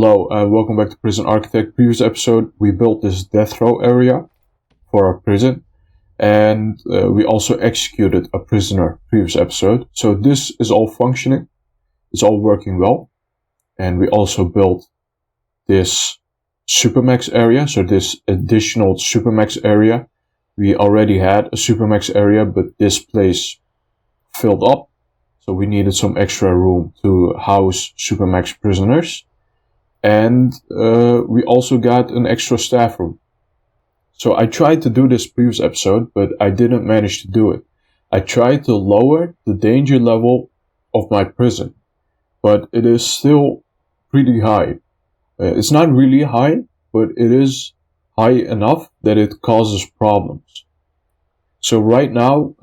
Hello, welcome back to Prison Architect. Previous episode, we built this death row area for our prison, and we also executed a prisoner previous episode. So this is all functioning, it's all working well, and we also built this supermax area, so this additional supermax area. We already had a supermax area, but this place filled up, so we needed some extra room to house supermax prisoners. And we also got an extra staff room. So I tried to do this previous episode, but I didn't manage to do it. I tried to lower the danger level of my prison, but it is still pretty high. It's not really high, but it is high enough that it causes problems. So right now,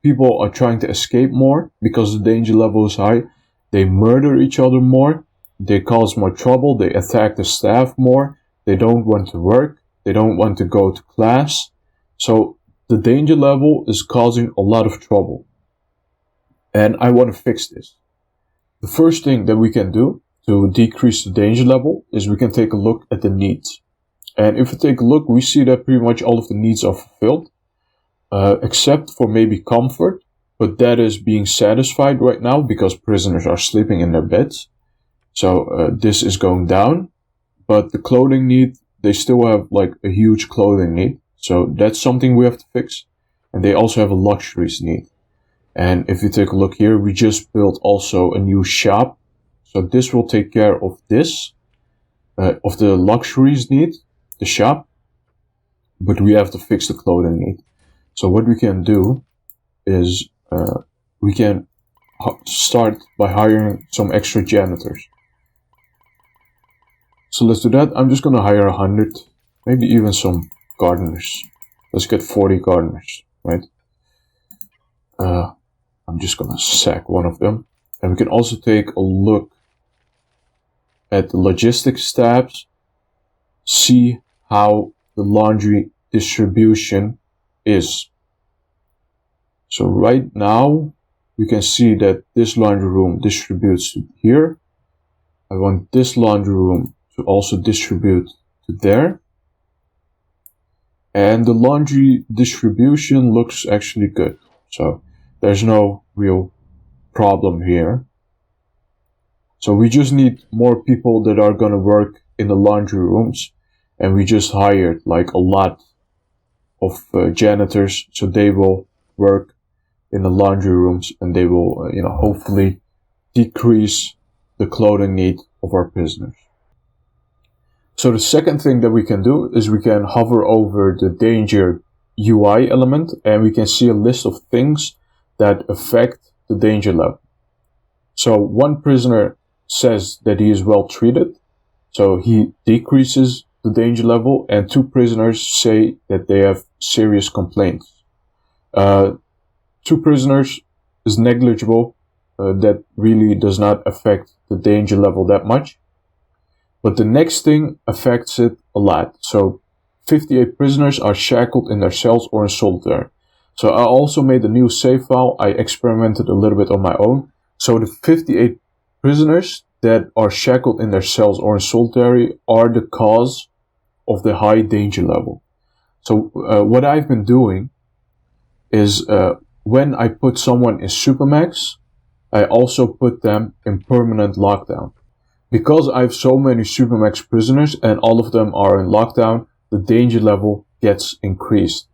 people are trying to escape more because the danger level is high. They murder each other more. They cause more trouble, they attack the staff more, they don't want to work, they don't want to go to class. So the danger level is causing a lot of trouble. And I want to fix this. The first thing that we can do to decrease the danger level is we can take a look at the needs. And if we take a look, we see that pretty much all of the needs are fulfilled, except for maybe comfort, but that is being satisfied right now because prisoners are sleeping in their beds. So this is going down, but the clothing need, they still have like a huge clothing need. So that's something we have to fix. And they also have a luxuries need. And if you take a look here, we just built also a new shop. So this will take care of this, of the luxuries need, the shop. But we have to fix the clothing need. So what we can do is we can start by hiring some extra janitors. So let's do that. I'm just going to hire 100, maybe even some gardeners. Let's get 40 gardeners, right? I'm just going to sack one of them. And we can also take a look at the logistics tabs, see how the laundry distribution is. So right now, we can see that this laundry room distributes to here. I want this laundry room to also distribute to there. And the laundry distribution looks actually good. So there's no real problem here. So we just need more people that are going to work in the laundry rooms. And we just hired like a lot of janitors. So they will work in the laundry rooms and they will, hopefully decrease the clothing need of our prisoners. So the second thing that we can do is we can hover over the danger UI element and we can see a list of things that affect the danger level. So one prisoner says that he is well treated, so he decreases the danger level, and two prisoners say that they have serious complaints. Two prisoners is negligible, that really does not affect the danger level that much. But the next thing affects it a lot. So 58 prisoners are shackled in their cells or in solitary. So I also made a new save file. I experimented a little bit on my own. So the 58 prisoners that are shackled in their cells or in solitary are the cause of the high danger level. So what I've been doing is when I put someone in supermax, I also put them in permanent lockdown. Because I have so many supermax prisoners and all of them are in lockdown, the danger level gets increased.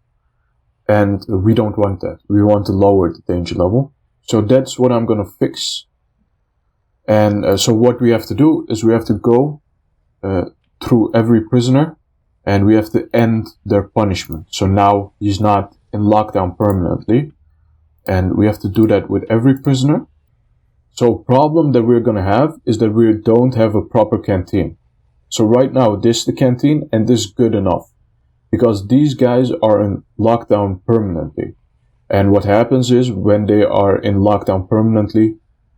And we don't want that. We want to lower the danger level. So that's what I'm going to fix. And so what we have to do is we have to go through every prisoner and we have to end their punishment. So now he's not in lockdown permanently. And we have to do that with every prisoner. So problem that we're going to have is that we don't have a proper canteen. So right now, this is the canteen and this is good enough. Because these guys are in lockdown permanently. And what happens is when they are in lockdown permanently,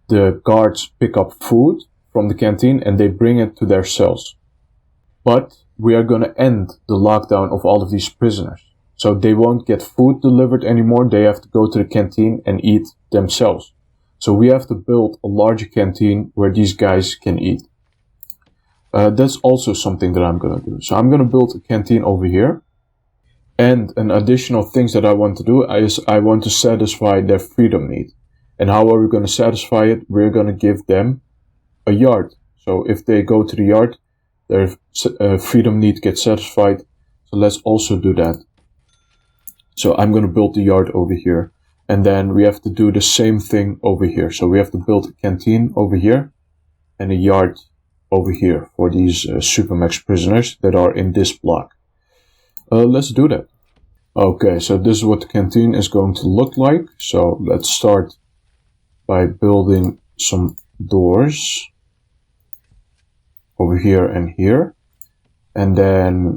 the guards pick up food from the canteen and they bring it to their cells. But we are going to end the lockdown of all of these prisoners. So they won't get food delivered anymore. They have to go to the canteen and eat themselves. So we have to build a larger canteen where these guys can eat. That's also something that I'm gonna do. So I'm gonna build a canteen over here. And an additional things that I want to do is I want to satisfy their freedom need. And how are we going to satisfy it? We're going to give them a yard. So if they go to the yard, their freedom need gets satisfied. So let's also do that. So I'm going to build the yard over here. And then we have to do the same thing over here. So we have to build a canteen over here and a yard over here for these Supermax prisoners that are in this block. Let's do that. Okay, so this is what the canteen is going to look like. So let's start by building some doors over here and here. And then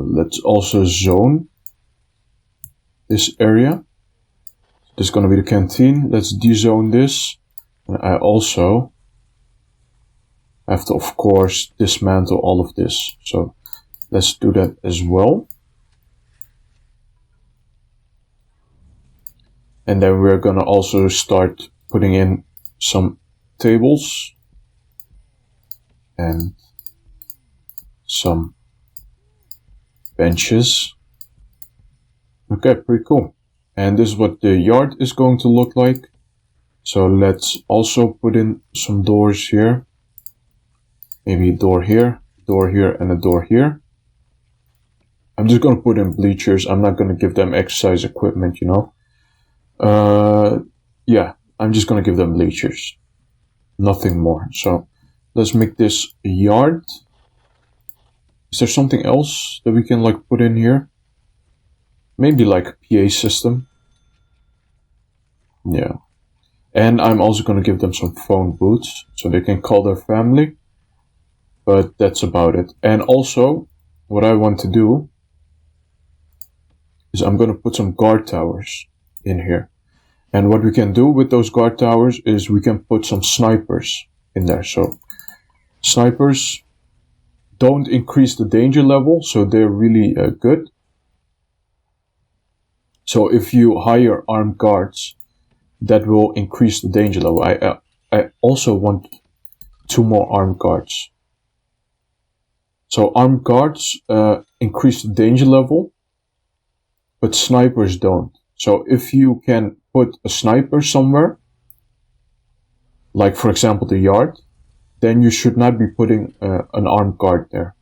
let's also zone this area. This is going to be the canteen. Let's dezone this. And I also have to, of course, dismantle all of this. So let's do that as well. And then we're going to also start putting in some tables and some benches. Okay, pretty cool. And this is what the yard is going to look like. So let's also put in some doors here. Maybe a door here, and a door here. I'm just going to put in bleachers. I'm not going to give them exercise equipment, you know. Yeah, I'm just gonna give them bleachers, nothing more. So let's make this a yard. Is there something else that we can like put in here? Maybe like a PA system. Yeah, and I'm also gonna give them some phone booths so they can call their family. But that's about it. And also, what I want to do is I'm gonna put some guard towers in here. And what we can do with those guard towers is we can put some snipers in there. So snipers don't increase the danger level, so they're really good. So if you hire armed guards, that will increase the danger level. I also want 2 more armed guards. So armed guards increase the danger level, but snipers don't. So if you can put a sniper somewhere, like for example the yard, then you should not be putting an armed guard there.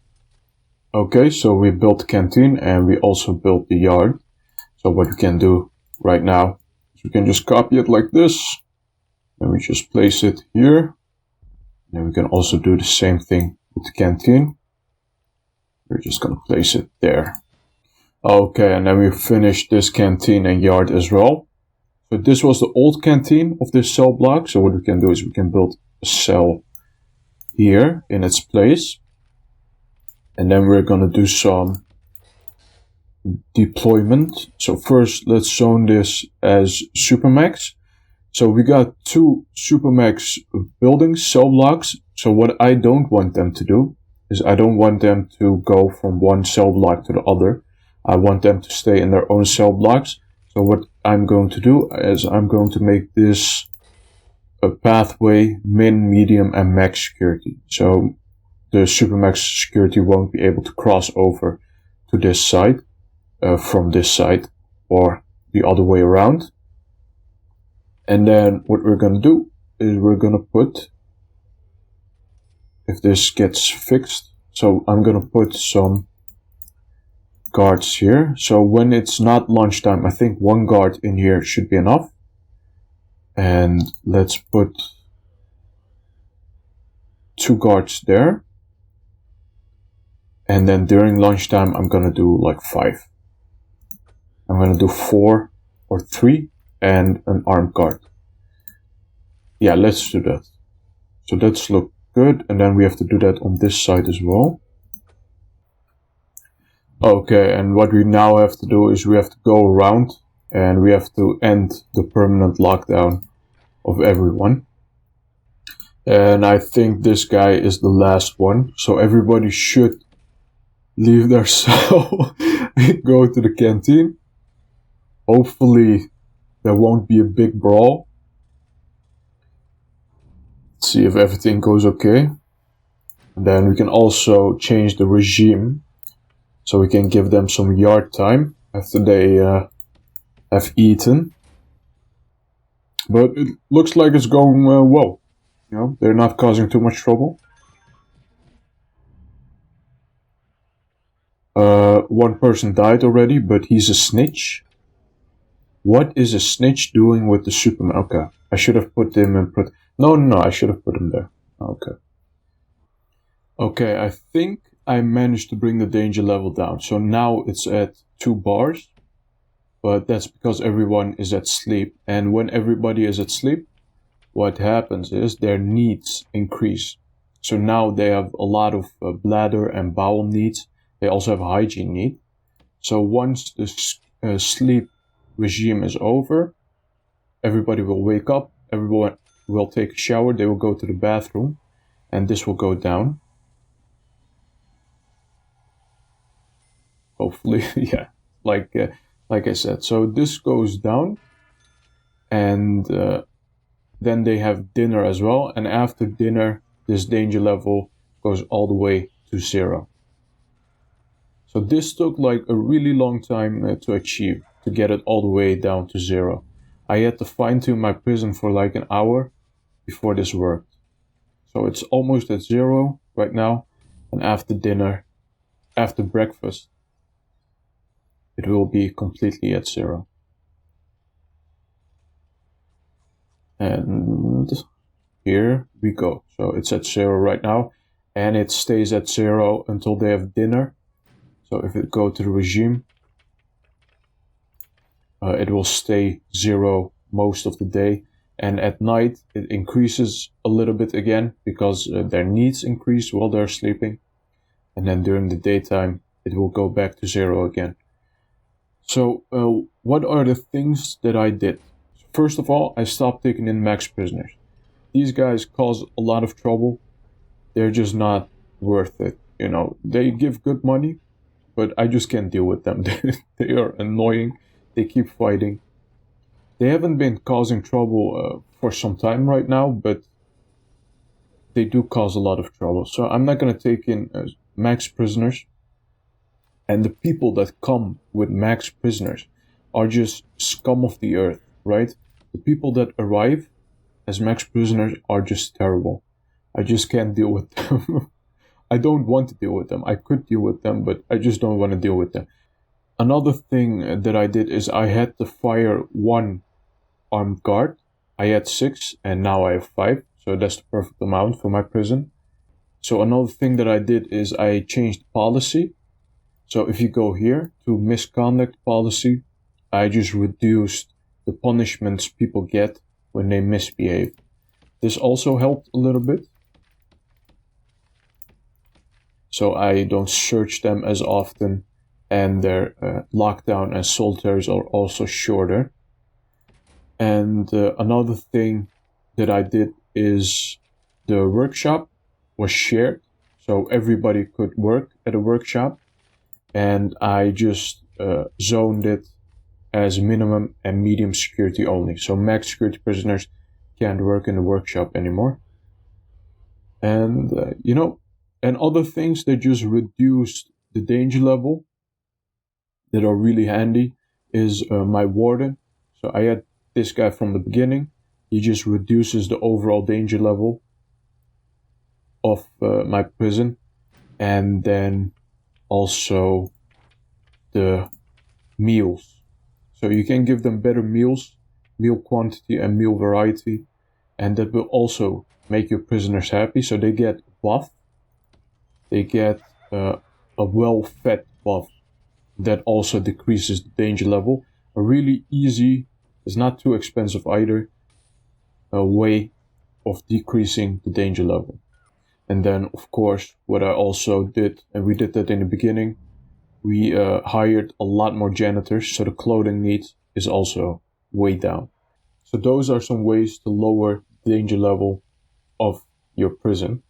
Okay, so we built the canteen and we also built the yard. So what we can do right now is we can just copy it like this. And we just place it here. And then we can also do the same thing with the canteen. We're just going to place it there. Okay, and then we finished this canteen and yard as well. So this was the old canteen of this cell block. So what we can do is we can build a cell here in its place. And then we're going to do some deployment. So first let's zone this as Supermax. So we got 2 Supermax buildings, cell blocks. So what I don't want them to do is I don't want them to go from one cell block to the other. I want them to stay in their own cell blocks. So what I'm going to do is I'm going to make this a pathway, min, medium, and max security. So the Supermax security won't be able to cross over to this side from this side or the other way around. And then what we're going to do is we're going to put, if this gets fixed, so I'm going to put some guards here. So when it's not lunchtime, I think 1 guard in here should be enough. And let's put 2 guards there. And then during lunchtime, I'm going to do like 5. I'm going to do 4 or 3 and an armed guard. Yeah, let's do that. So that's look good. And then we have to do that on this side as well. Okay, and what we now have to do is we have to go around and we have to end the permanent lockdown of everyone. And I think this guy is the last one. So everybody should leave their cell and go to the canteen. Hopefully there won't be a big brawl. Let's see if everything goes okay. Then we can also change the regime, so we can give them some yard time after they have eaten. But it looks like it's going well. You know, they're not causing too much trouble. One person died already, but he's a snitch. What is a snitch doing with the Superman? Okay, I should have put him in. No, I should have put him there. Okay. Okay, I think I managed to bring the danger level down. So now it's at 2 bars, but that's because everyone is at sleep. And when everybody is at sleep, what happens is their needs increase. So now they have a lot of bladder and bowel needs. They also have a hygiene need. So once the sleep regime is over, everybody will wake up, everyone will take a shower, they will go to the bathroom, and this will go down. Hopefully, yeah, like I said. So this goes down, and then they have dinner as well. And after dinner, this danger level goes all the way to 0. So this took like a really long time to achieve, to get it all the way down to 0. I had to fine-tune my prison for like an hour before this worked. So it's almost at 0 right now, and after dinner, after breakfast, it will be completely at 0. And here we go. So it's at 0 right now, and it stays at 0 until they have dinner. So if it go to the regime, it will stay 0 most of the day. And at night, it increases a little bit again because their needs increase while they're sleeping. And then during the daytime, it will go back to 0 again. So what are the things that I did? First of all, I stopped taking in max prisoners. These guys cause a lot of trouble. They're just not worth it. You know, they give good money, but I just can't deal with them. They are annoying. They keep fighting. They haven't been causing trouble for some time right now, but they do cause a lot of trouble. So I'm not going to take in max prisoners. And the people that come with max prisoners are just scum of the earth, right? The people that arrive as max prisoners are just terrible. I just can't deal with them. I don't want to deal with them. I could deal with them, but I just don't want to deal with them. Another thing that I did is I had to fire 1 armed guard. I had 6 and now I have 5. So that's the perfect amount for my prison. So another thing that I did is I changed policy. So if you go here to misconduct policy, I just reduced the punishments people get when they misbehave. This also helped a little bit. So I don't search them as often, and their lockdown and solitaries are also shorter. And another thing that I did is the workshop was shared. So everybody could work at a workshop. And I just zoned it as minimum and medium security only. So max security prisoners can't work in the workshop anymore. And, and other things that just reduced the danger level that are really handy is my warden. So I had this guy from the beginning. He just reduces the overall danger level of my prison. And then also the meals. So you can give them better meals, meal quantity and meal variety, and that will also make your prisoners happy. So they get buff. They get a well-fed buff that also decreases the danger level. A really easy, it's not too expensive either, a way of decreasing the danger level. And then, of course, what I also did, and we did that in the beginning, we hired a lot more janitors, so the clothing need is also way down. So those are some ways to lower the danger level of your prison.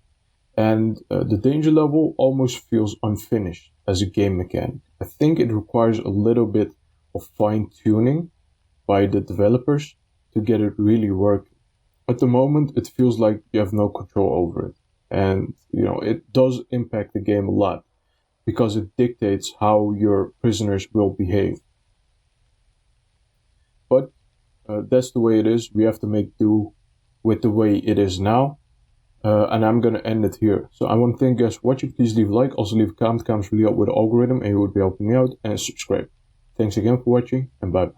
And the danger level almost feels unfinished as a game mechanic. I think it requires a little bit of fine-tuning by the developers to get it really working. At the moment, it feels like you have no control over it. And, it does impact the game a lot because it dictates how your prisoners will behave. But that's the way it is. We have to make do with the way it is now. And I'm going to end it here. So I want to thank you guys for watching. Please leave a like. Also leave a comment. Comments really help with the algorithm and you would be helping me out. And subscribe. Thanks again for watching and bye.